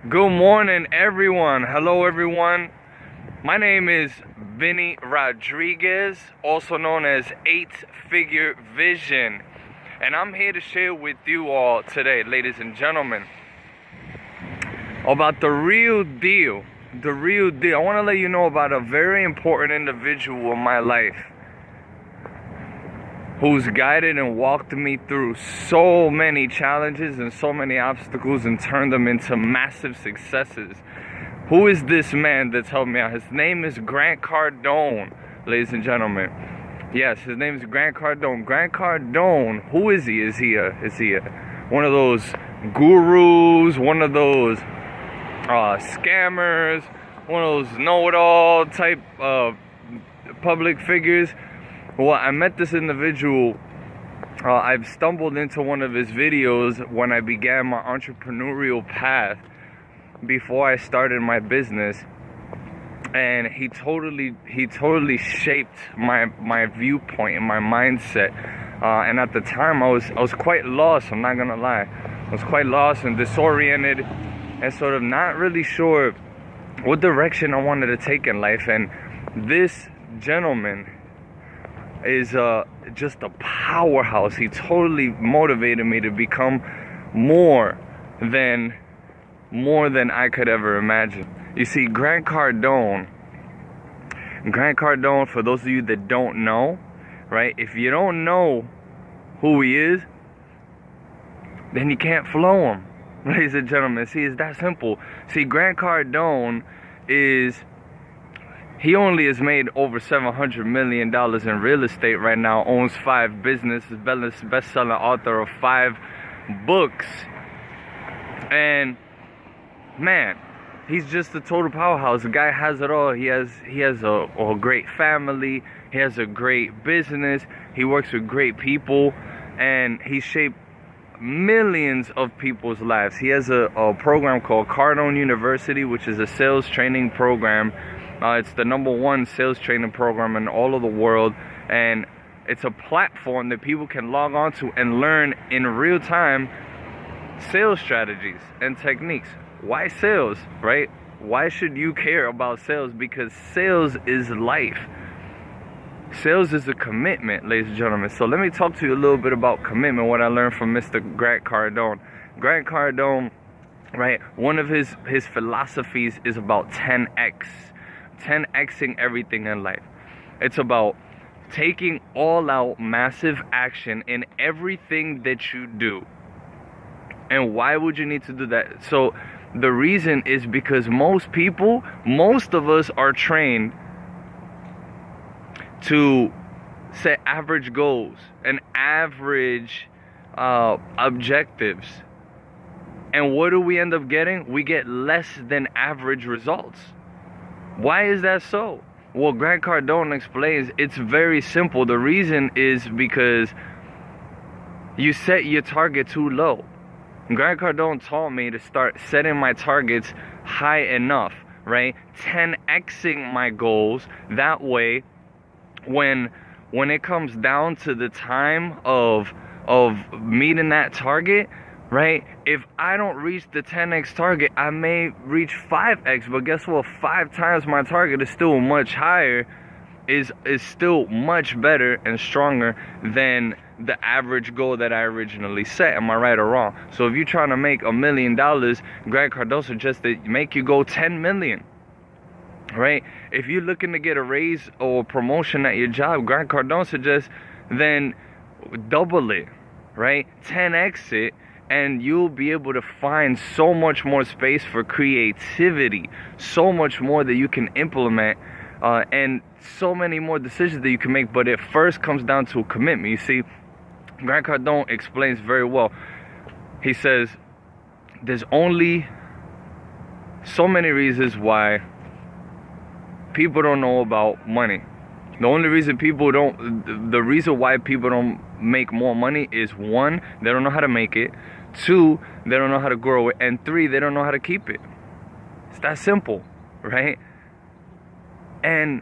Good morning, everyone. Hello, everyone. My name is Vinny Rodriguez, also known as 8-Figure Vision. And I'm here to share with you all today, ladies and gentlemen, about the real deal. The real deal. I want to let you know about a very important individual in my life who's guided and walked me through so many challenges and so many obstacles and turned them into massive successes. Who is this man that's helped me out? His name is Grant Cardone, ladies and gentlemen. Yes, his name is Grant Cardone. Grant Cardone, who is he? Is he one of those gurus, one of those scammers, one of those know-it-all type public figures? Well, I met this individual. I've stumbled into one of his videos when I began my entrepreneurial path before I started my business, and he totally shaped my viewpoint and my mindset. And at the time, I was quite lost. I'm not gonna lie, I was quite lost and disoriented, and sort of not really sure what direction I wanted to take in life. And this gentleman is just a powerhouse. He totally motivated me to become more than I could ever imagine. You see, Grant Cardone, for those of you that don't know, right? If you don't know who he is, then you can't flow him, ladies and gentlemen. See, it's that simple. See, Grant Cardone he only has made over $700 million in real estate right now, owns 5 businesses, best-selling author of 5 books. And man, he's just a total powerhouse. The guy has it all. He has a great family. He has a great business. He works with great people, and he shaped millions of people's lives. He has a program called Cardone University, which is a sales training program. It's the #1 sales training program in all of the world, and it's a platform that people can log on to and learn in real time sales strategies and techniques. Why sales, right? Why should you care about sales? Because sales is life. Sales is a commitment, ladies and gentlemen. So let me talk to you a little bit about commitment, what I learned from Mr. Grant Cardone. Grant Cardone, right, one of his philosophies is about 10xing everything in life. It's about taking all out massive action in everything that you do. And why would you need to do that? So the reason is because most of us are trained to set average goals and average objectives. And what do we end up getting? We get less than average results. Why is that so? Well, Grant Cardone explains it's very simple. The reason is because you set your target too low. Grant Cardone taught me to start setting my targets high enough, right? 10xing my goals. That way, when it comes down to the time of meeting that target, right? If I don't reach the 10x target, I may reach 5x, but guess what? 5 times my target is still much higher, is still much better and stronger than the average goal that I originally set. Am I right or wrong? So if you're trying to make $1 million, Grant Cardone suggests that make you go 10 million. Right? If you're looking to get a raise or promotion at your job, Grant Cardone suggests then double it, right? 10x it, and you'll be able to find so much more space for creativity, so much more that you can implement, and so many more decisions that you can make. But it first comes down to a commitment. You see, Grant Cardone explains very well. He says there's only so many reasons why people don't know about money. The reason why people don't make more money is 1, they don't know how to make it. 2, they don't know how to grow it. And 3, they don't know how to keep it. It's that simple, right? And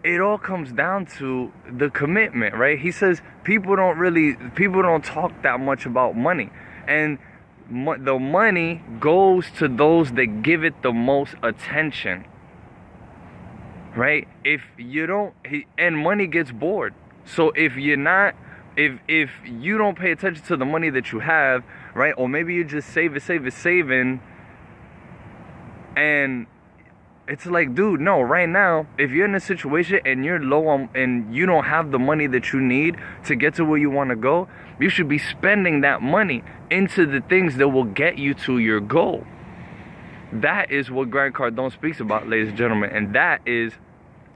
it all comes down to the commitment, right? He says people don't talk that much about money. And the money goes to those that give it the most attention, right? If you don't, and money gets bored. So if you're not, if you don't pay attention to the money that you have, right? Or maybe you just saving, and it's like, dude, no, right now, if you're in a situation and you're low on, and you don't have the money that you need to get to where you want to go, you should be spending that money into the things that will get you to your goal. That is what Grant Cardone speaks about, ladies and gentlemen. And that is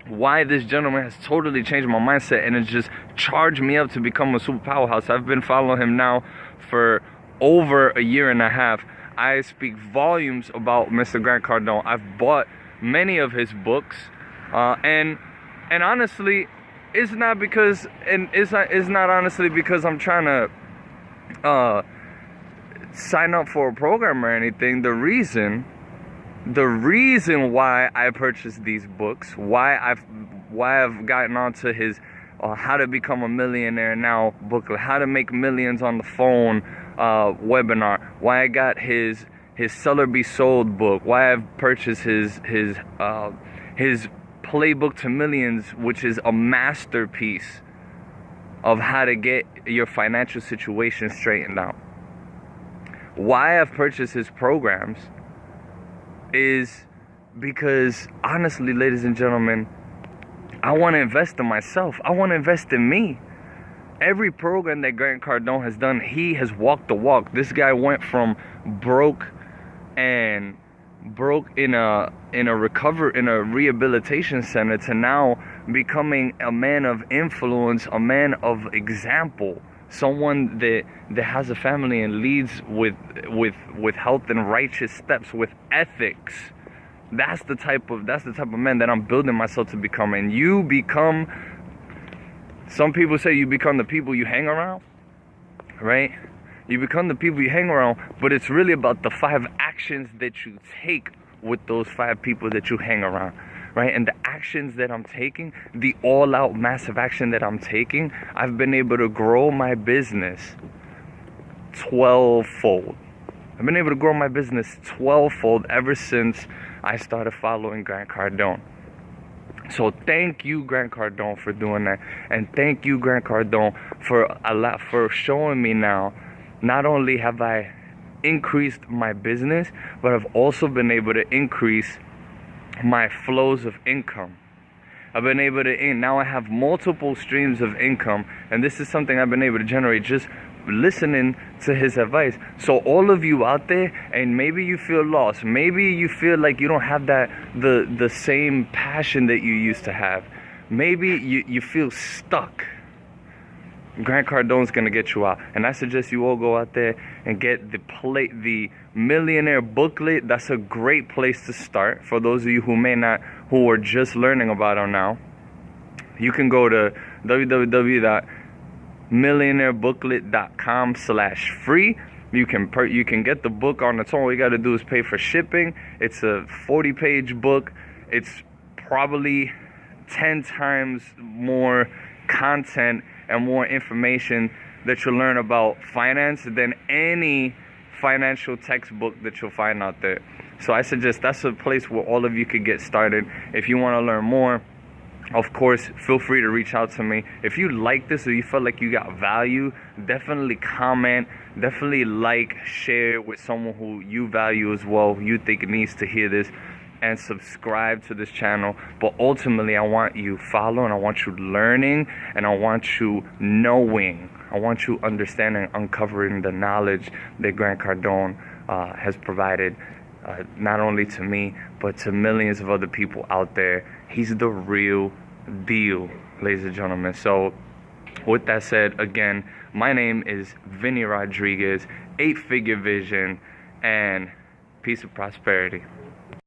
why this gentleman has totally changed my mindset and has just charged me up to become a super powerhouse. I've been following him now for over a year and a half. I speak volumes about Mr. Grant Cardone. I've bought many of his books, and honestly, it's not honestly because I'm trying to sign up for a program or anything. The reason why I purchased these books, why I've gotten onto his How to Become a Millionaire Now booklet, How to Make Millions on the Phone webinar, why I got his Sell or Be Sold book, why I've purchased his Playbook to Millions, which is a masterpiece of how to get your financial situation straightened out. Why I've purchased his programs is because, honestly, ladies and gentlemen, I want to invest in myself. I want to invest in me. Every program that Grant Cardone has done, he has walked the walk. This guy went from broke in a rehabilitation center to now becoming a man of influence, a man of example, someone that has a family and leads with health and righteous steps, with ethics. That's the type of man that I'm building myself to become. And you become, some people say you become the people you hang around, right? You become the people you hang around, but it's really about the 5 actions that you take with those 5 people that you hang around, right? And the actions that I'm taking, the all-out massive action that I'm taking, I've been able to grow my business 12-fold. I've been able to grow my business 12-fold ever since I started following Grant Cardone. So thank you, Grant Cardone, for doing that. And thank you, Grant Cardone, for showing me now, not only have I increased my business, but I've also been able to increase my flows of income. I've been able to, now I have multiple streams of income, and this is something I've been able to generate just listening to his advice. So all of you out there, and maybe you feel lost, maybe you feel like you don't have the same passion that you used to have, maybe you feel stuck, Grant Cardone's gonna get you out. And I suggest you all go out there and get the Millionaire booklet. That's a great place to start. For those of you who are just learning about it now, you can go to www.millionairebooklet.com/free. You can get the book on its own. All you got to do is pay for shipping. It's a 40-page book. It's probably 10 times more content and more information that you'll learn about finance than any financial textbook that you'll find out there. So I suggest that's a place where all of you could get started. If you want to learn more, of course, feel free to reach out to me. If you like this or you feel like you got value, definitely comment, definitely like, share with someone who you value as well, you think needs to hear this, and subscribe to this channel. But ultimately, I want you following, I want you learning, and I want you knowing, I want you understanding, uncovering the knowledge that Grant Cardone has provided, not only to me, but to millions of other people out there. He's the real deal, ladies and gentlemen. So with that said, again, my name is Vinny Rodriguez, 8-figure vision, and peace and prosperity.